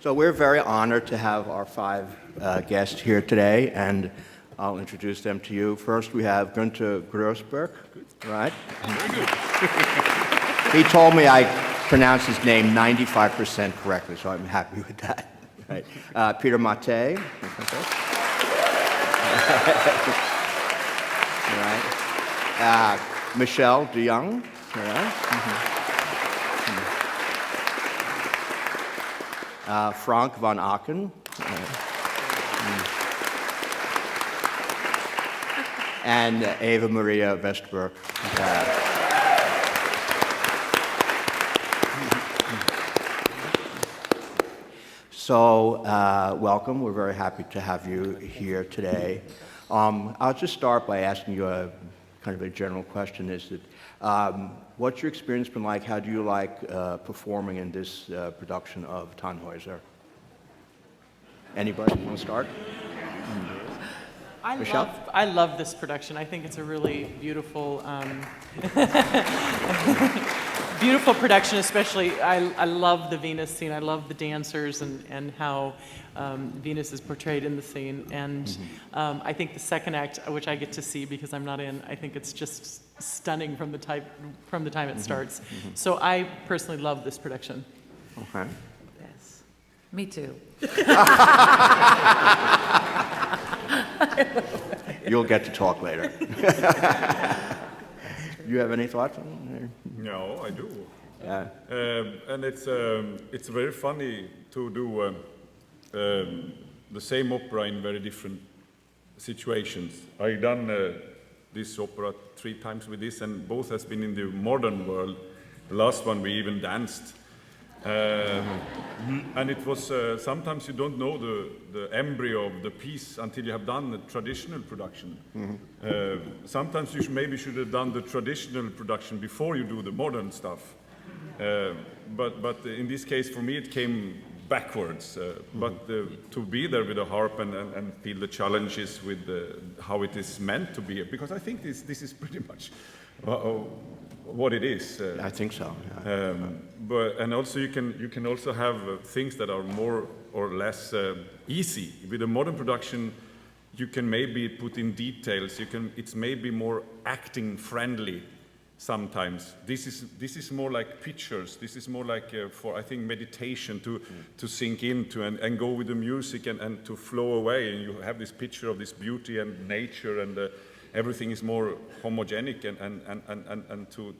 So we're very honored to have our five guests here today, and I'll introduce them to you. First, we have Günther Groissböck, right? Very good. He told me I pronounced his name 95% correctly, so I'm happy with that. Right. Peter Mattei. Right. Michelle DeYoung. Right. Frank van Aken. And Eva-Maria Westbroek. So, welcome. We're very happy to have you here today. I'll just start by asking you a kind of a general question. Is that what's your experience been like? How do you like performing in this production of Tannhäuser? Anybody want to start? Michelle? I love this production. I think it's a really beautiful, beautiful production. Especially, I love the Venus scene. I love the dancers and how Venus is portrayed in the scene. And I think the second act, which I get to see because I'm not in, I think it's just stunning from the time it starts. So I personally love this production. Okay. Yes, me too. You'll get to talk later. You have any thoughts on it? No, I do. Yeah. And it's very funny to do the same opera in very different situations. I've done this opera 3 times with this, and both has been in the modern world. The last one we even danced. And it was, sometimes you don't know the embryo of the piece until you have done the traditional production. Sometimes you maybe should have done the traditional production before you do the modern stuff. But in this case, for me, it came backwards. But to be there with a harp and feel the challenges with how it is meant to be, because I think this is pretty much what it is. I think so. Yeah. And also you can also have things that are more or less easy. With a modern production, you can maybe put in details. It's maybe more acting friendly sometimes. This is more like pictures. This is more like for, I think, meditation to sink into and go with the music and to flow away. And you have this picture of this beauty and nature, and everything is more homogenic and to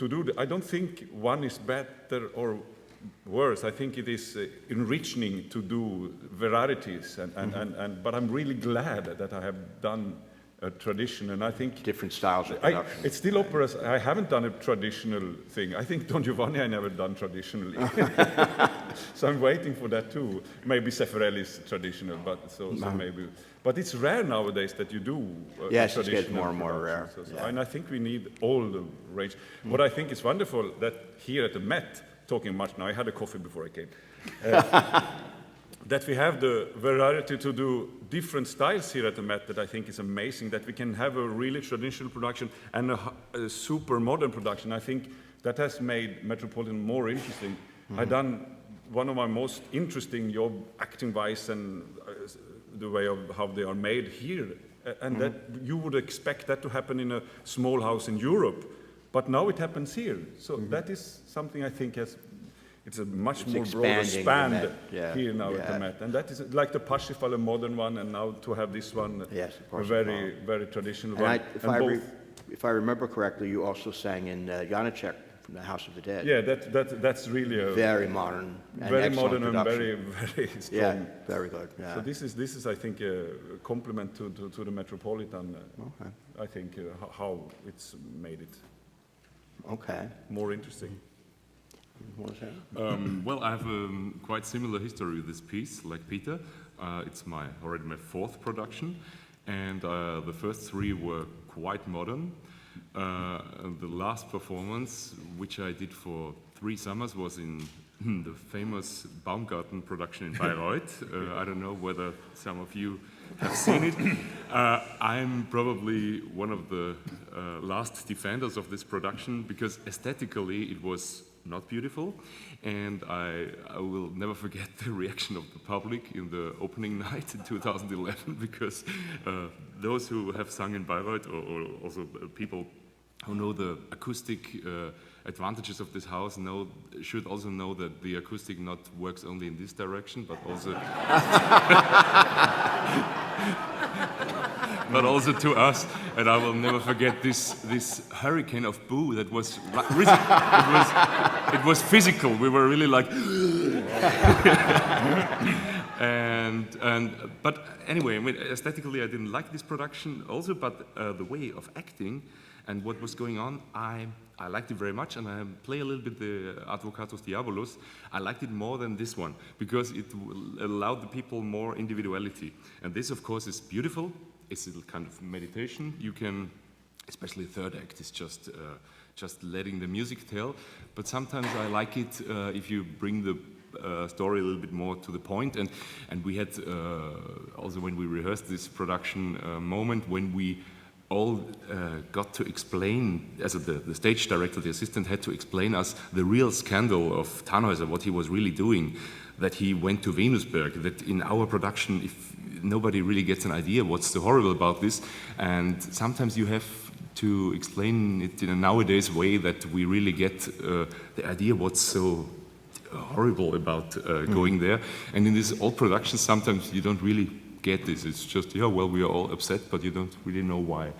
do that. I don't think one is better or worse. I think it is enriching to do varieties, but I'm really glad that I have done a tradition, and I think different styles of production. It's still operas. I haven't done a traditional thing. I think Don Giovanni I never done traditionally, so I'm waiting for that too. Maybe Zeffirelli's traditional, but so maybe. But it's rare nowadays that you do yes, it's getting more and more rare. And I think we need all the range. What I think is wonderful that here at the Met, talking much now, I had a coffee before I came, that we have the variety to do different styles here at the Met that I think is amazing, that we can have a really traditional production and a super modern production. I think that has made Metropolitan more interesting. I've done one of my most interesting job acting-wise and the way of how they are made here, and that you would expect that to happen in a small house in Europe, but now it happens here. So that is something I think it's a much more broader span here now at the Met, and that is like the Parsifal, a modern one, and now to have this one, a very, very traditional one. If I remember correctly, you also sang in Janacek from the House of the Dead. Yeah, that's really a very modern, and very modern production. and very strong. Yeah, very good. Yeah. So this is I think a compliment to the Metropolitan. I think how it's made it. Okay. More interesting. Well, I have a quite similar history with this piece, like Peter. It's already my 4th production, and the first 3 were quite modern. The last performance, which I did for 3 summers, was in the famous Baumgarten production in Bayreuth. I don't know whether some of you have seen it. I'm probably one of the last defenders of this production because aesthetically it was not beautiful. And I will never forget the reaction of the public in the opening night in 2011, because those who have sung in Bayreuth, or also people who know the acoustic advantages of this house should also know that the acoustic not works only in this direction, but also but also to us. And I will never forget this hurricane of boo that was it was physical. We were really like but anyway, I mean, aesthetically I didn't like this production also, but the way of acting and what was going on, I liked it very much, and I play a little bit the Advocatus Diabolus. I liked it more than this one, because it allowed the people more individuality. And this, of course, is beautiful. It's a kind of meditation. You can, especially the third act, is just letting the music tell. But sometimes I like it if you bring the story a little bit more to the point. And we had, also when we rehearsed this production moment, when we all got to explain, as the stage director, the assistant had to explain us the real scandal of Tannhäuser, what he was really doing, that he went to Westbroek, that in our production, if nobody really gets an idea what's so horrible about this, and sometimes you have to explain it in a nowadays way that we really get the idea what's so horrible about going there. And in these old productions, sometimes you don't really get this. It's just, yeah, well, we are all upset, but you don't really know why.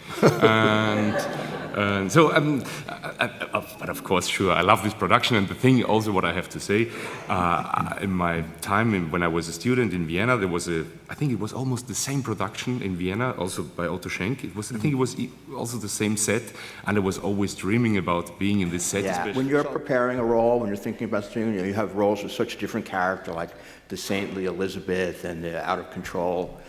and so, but of course, sure, I love this production. And the thing also, what I have to say, in my time when I was a student in Vienna, there was I think it was almost the same production in Vienna, also by Otto Schenk. I think it was also the same set, and I was always dreaming about being in this set. Yeah, especially. when you're preparing a role, when you're thinking about singing, you have roles with such different character, like the saintly Elisabeth and the out-of-control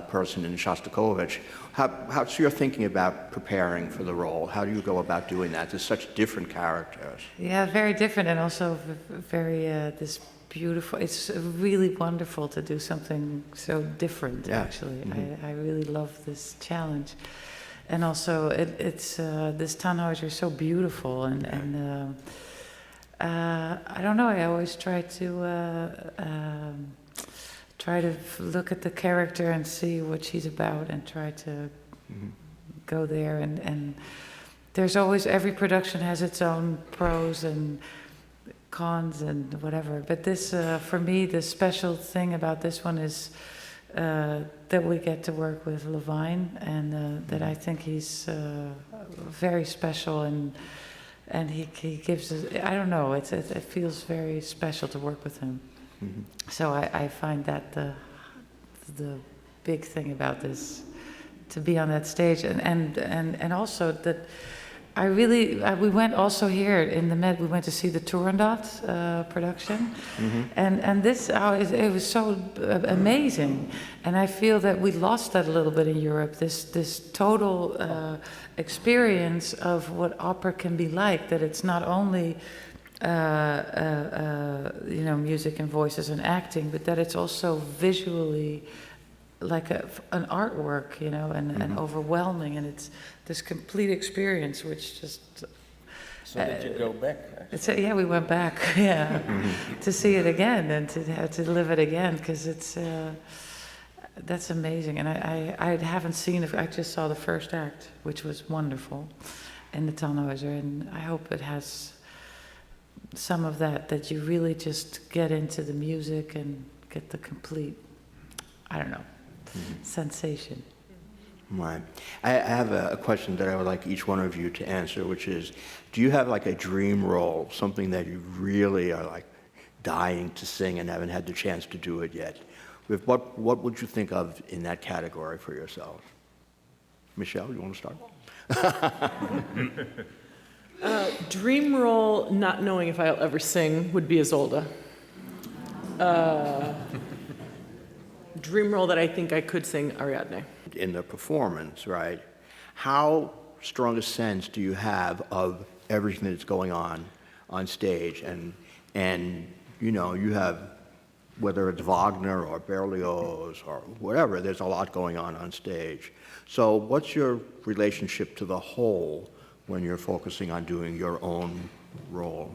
person in Shostakovich. How's your thinking about preparing for the role? How do you go about doing that? There's such different characters. Yeah, very different, and also very this beautiful. It's really wonderful to do something so different. Yeah. Actually, I really love this challenge, and also it's this Tannhäuser is so beautiful, and I don't know. I always try to look at the character and see what she's about, and try to go there. And there's always, every production has its own pros and cons and whatever. But this, for me, the special thing about this one is that we get to work with Levine, and that I think he's very special, and he gives us, I don't know, it feels very special to work with him. So I find that the big thing about this, to be on that stage, and also that I really, we went also here in the Met, we went to see the Turandot production, and this, it was so amazing, and I feel that we lost that a little bit in Europe, this total experience of what opera can be like, that it's not only you know, music and voices and acting, but that it's also visually like an artwork, you know, and overwhelming, and it's this complete experience, which just... So did you go back? Yeah, we went back, yeah, to see it again and to live it again, because it's... that's amazing, and I haven't seen it. I just saw the first act, which was wonderful, in the Tannhäuser, and I hope it has some of that you really just get into the music and get the complete, I don't know, sensation. Right. I have a question that I would like each one of you to answer, which is, do you have like a dream role, something that you really are like dying to sing and haven't had the chance to do it yet? What would you think of in that category for yourself? Michelle, you want to start? Dream role, not knowing if I'll ever sing, would be Isolde. Dream role that I think I could sing, Ariadne. In the performance, right? How strong a sense do you have of everything that's going on stage? And you know, you have, whether it's Wagner or Berlioz or whatever, there's a lot going on stage. So what's your relationship to the whole when you're focusing on doing your own role?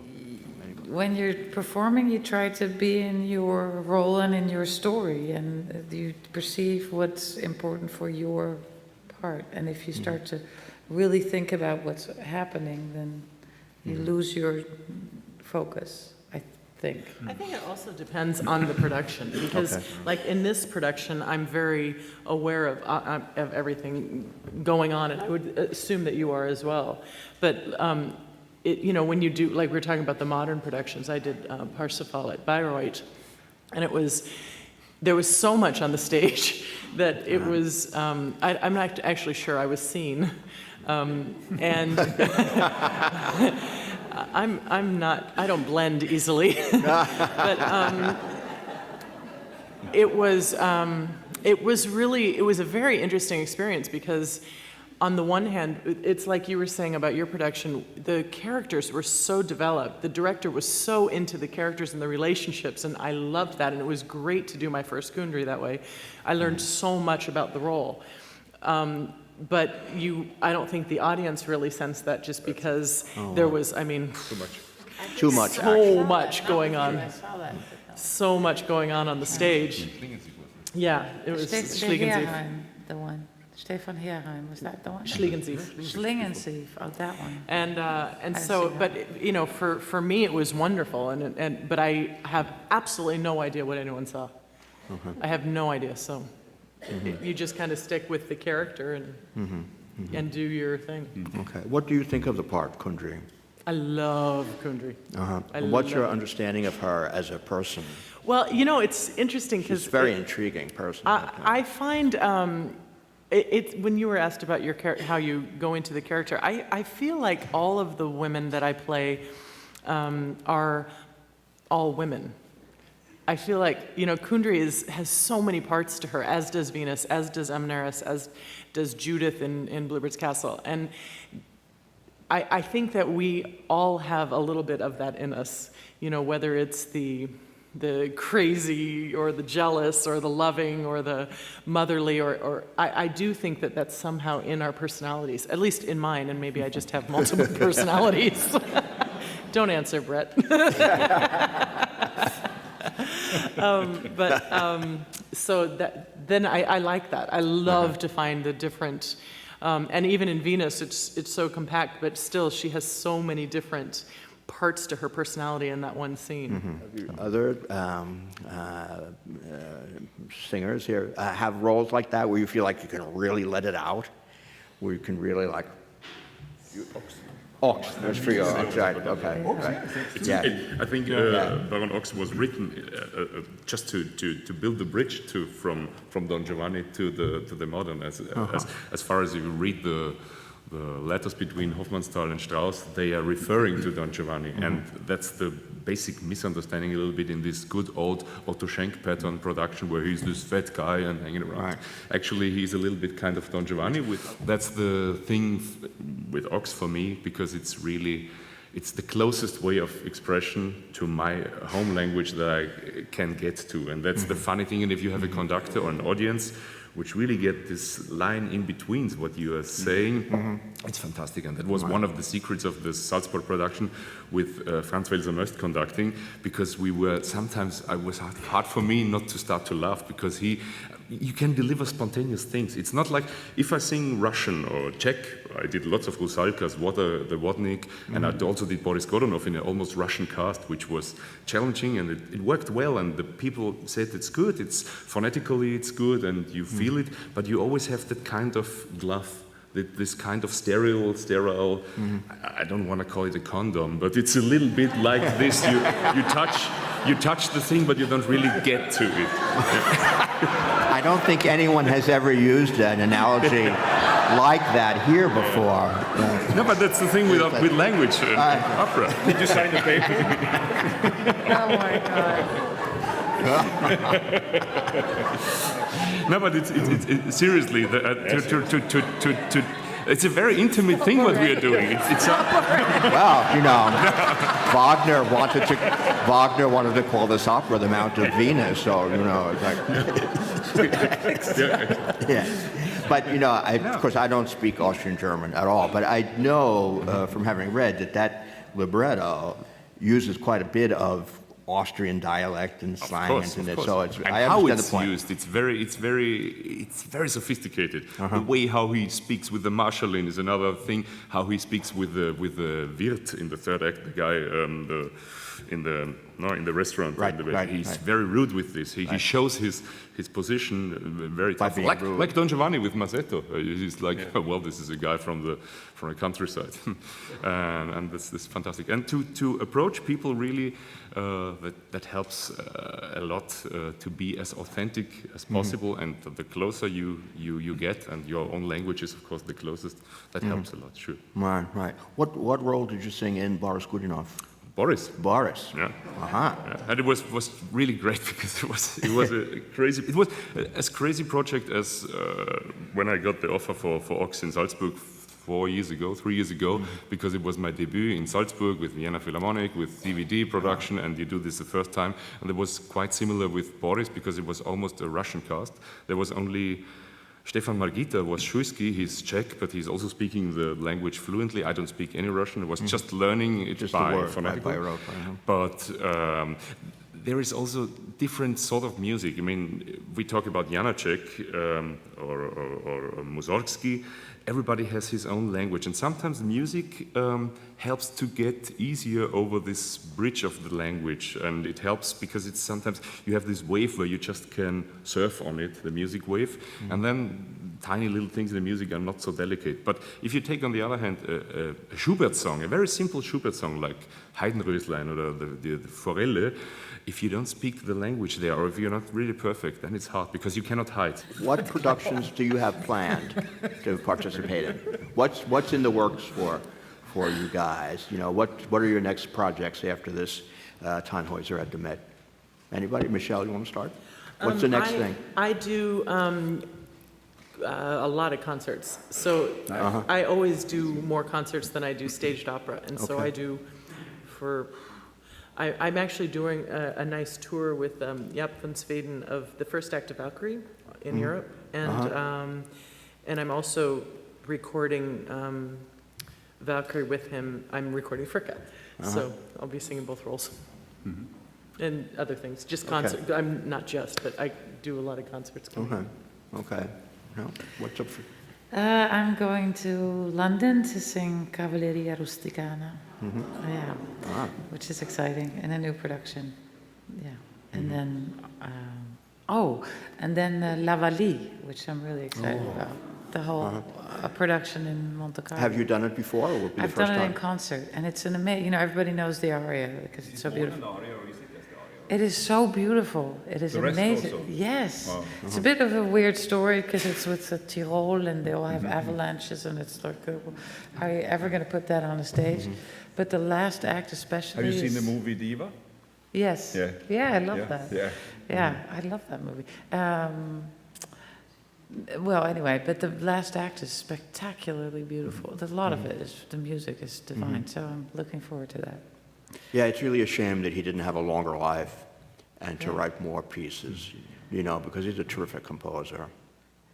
when you're performing, you try to be in your role and in your story, and you perceive what's important for your part. And if you start to really think about what's happening, then you lose your focus, I think. I think it also depends on the production, because like in this production, I'm very aware of everything going on, and I would assume that you are as well. But you know, when you do, like we were talking about the modern productions, I did Parsifal at Bayreuth, and there was so much on the stage that it was, I'm not actually sure I was seen. And I don't blend easily, but it was a very interesting experience, because on the one hand, it's like you were saying about your production, the characters were so developed, the director was so into the characters and the relationships, and I loved that, and it was great to do my first Kundry that way. I learned so much about the role. But I don't think the audience really sensed that, just because there was, I mean, Too much so action. much going on. I saw that. So much going on the stage. Yeah, it was Schlingensief. Heerheim, the one. Stefan Heerheim, was that the one? Schlingensief. Schlingensief, oh, that one. And I've so, seen but you know, for me it was wonderful, but I have absolutely no idea what anyone saw. I have no idea. So you just kind of stick with the character and do your thing. Okay. What do you think of the part, Kundry? I love Kundry. And what's your understanding of her as a person? Well, you know, it's interesting because She's a very intriguing person. I find when you were asked about your how you go into the character, I feel like all of the women that I play are all women. I feel like, you know, Kundry has so many parts to her, as does Venus, as does Amneris, as does Judith in Bluebird's Castle. And I think that we all have a little bit of that in us, you know, whether it's the crazy or the jealous or the loving or the motherly, or I do think that that's somehow in our personalities, at least in mine, and maybe I just have multiple personalities. Don't answer, Brett. So then I like that. I love to find the different, and even in Venus, it's so compact, but still she has so many different parts to her personality in that one scene. Other singers here have roles like that where you feel like you can really let it out, where you can really like. Ox, that's for you. Ox, right? Okay. Right. Yeah. I think Baron Ox was written just to build the bridge from Don Giovanni to the modern. As far as you read the letters between Hofmannsthal and Strauss, they are referring to Don Giovanni, and that's the basic misunderstanding a little bit in this good old Otto Schenk pattern production where he's this fat guy and hanging around. Right. Actually, he's a little bit kind of Don Giovanni. That's the thing with Ox for me, because it's the closest way of expression to my home language that I can get to, and that's the funny thing. And if you have a conductor or an audience which really get this line in between what you are saying, it's fantastic. And that was one of the secrets of the Salzburg production with Franz Welser-Möst conducting, because it was hard for me not to start to laugh, because you can deliver spontaneous things. It's not like if I sing Russian or Czech, I did lots of Rusalkas, the Vodnik, and I also did Boris Godunov in an almost Russian cast, which was challenging, and it worked well, and the people said it's good, it's phonetically it's good, and you feel it, but you always have that kind of glove, this kind of sterile, I don't want to call it a condom, but it's a little bit like this, you touch the thing, but you don't really get to it. I don't think anyone has ever used an analogy like that here before. No, but that's the thing with language and opera. Did you sign the paper? Oh my God. No, but it's seriously it's a very intimate thing what we are doing. Well, you know, Wagner wanted to call this opera the Mount of Venus, so you know, it's like. Yeah. But you know, of course, I don't speak Austrian German at all. But I know from having read that libretto uses quite a bit of Austrian dialect and slang in it. So it's, and I how understand it's the point. used, it's very sophisticated. The way how he speaks with the Marschallin is another thing. How he speaks with the Wirt in the third act, the guy in the restaurant. Right, He's very rude with this. He shows his position very tough. being rude. Like Don Giovanni with Mazzetto. He's like, well, this is a guy from the countryside, and this is fantastic. And to approach people really, that helps a lot to be as authentic as possible. And the closer you get, and your own language is of course the closest, that helps a lot. Sure. Right. What role did you sing in Boris Godunov? Boris. Yeah. Yeah. And it was really great because it was as crazy project as when I got the offer for Ox in Salzburg 3 years ago, because it was my debut in Salzburg with Vienna Philharmonic, with DVD production, and you do this the first time. And it was quite similar with Boris because it was almost a Russian cast. There was only Stefan Margita was Szujski, he's Czech, but he's also speaking the language fluently. I don't speak any Russian. I was just learning it by rote. But there is also different sort of music. I mean, we talk about Janacek or Mussorgsky. Everybody has his own language, and sometimes music helps to get easier over this bridge of the language, and it helps because it's sometimes you have this wave where you just can surf on it, the music wave, and then tiny little things in the music are not so delicate. But if you take, on the other hand, a Schubert song, a very simple Schubert song like Heidenröslein or the Forelle, if you don't speak the language there, or if you're not really perfect, then it's hard because you cannot hide. What productions do you have planned to participate in? What's in the works for you guys? You know, what are your next projects after this Tannhäuser at the Met? Anybody? Michelle, you want to start? What's the next thing? I do a lot of concerts. So I always do more concerts than I do staged opera. And so I do I'm actually doing a nice tour with Jaap van Sweden of the first act of Valkyrie in Europe. And I'm also recording Valkyrie with him. I'm recording Fricka. So I'll be singing both roles. And other things, just concert. I'm not just, but I do a lot of concerts. Okay. No, what's up for? I'm going to London to sing Cavalleria Rusticana. Which is exciting, in a new production. And then, La Vallie, which I'm really excited about. The whole production in Monte Carlo. Have you done it before, or will it be the first time? I've done it in concert, and it's an amazing. You know, everybody knows the aria because it's so beautiful. It is so beautiful. It is amazing. Yes. Wow. It's a bit of a weird story because it's with the Tyrol and they all have avalanches and it's like, how are you ever going to put that on a stage? But the last act especially. Have you seen the movie Diva? Yes. Yeah, I love that. Yeah, I love that movie. Well, anyway, but the last act is spectacularly beautiful. A lot of it is, the music is divine, so I'm looking forward to that. Yeah, it's really a shame that he didn't have a longer life and to write more pieces, you know, because he's a terrific composer.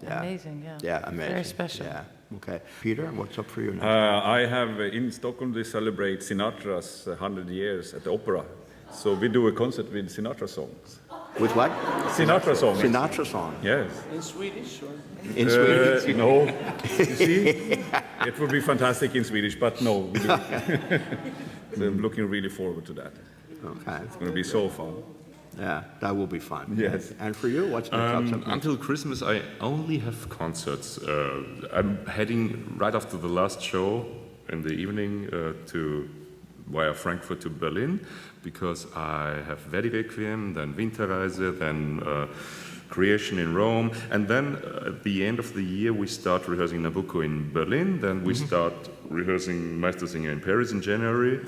Amazing, Yeah, amazing. Very special. Yeah, okay. Peter, what's up for you now? I have, in Stockholm, they celebrate Sinatra's 100 years at the opera. So we do a concert with Sinatra songs. With what? Sinatra songs. Sinatra song. Yes. In Swedish or? In Swedish? No. You see? It would be fantastic in Swedish, but no. We do. So I'm looking really forward to that. Okay. It's going to be so fun. Yeah, that will be fun. Yes. And for you, what's next up? Until Christmas, I only have concerts. I'm heading right after the last show in the evening via Frankfurt to Berlin, because I have Verdi Requiem, then Winterreise, then Creation in Rome, and then at the end of the year we start rehearsing Nabucco in Berlin, then we start rehearsing Meistersinger in Paris in January,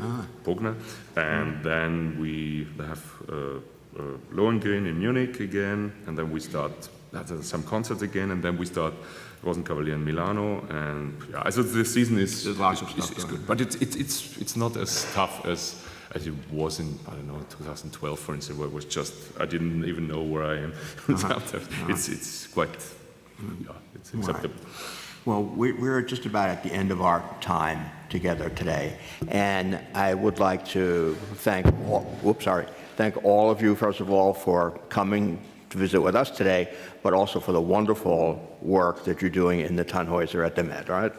Pogner, and then we have Lohengrin in Munich again, and then we start some concerts again, and then we start Rosenkavalier in Milano, and so the season is good, but it's not as tough as it was in, I don't know, 2012, for instance, where it was just, I didn't even know where I am. It's quite, it's acceptable. Well, we're just about at the end of our time together today, and I would like to thank all of you, first of all, for coming to visit with us today, but also for the wonderful work that you're doing in the Tannhäuser at the Met, all right?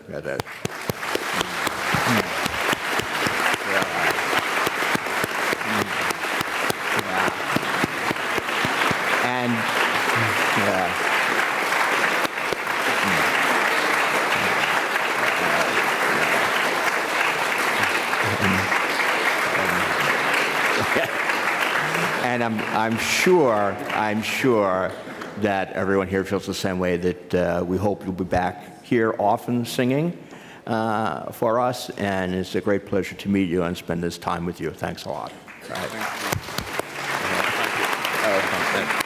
And I'm sure that everyone here feels the same way, that we hope you'll be back here often singing for us, and it's a great pleasure to meet you and spend this time with you. Thanks a lot. All right. Thank you. Thank you.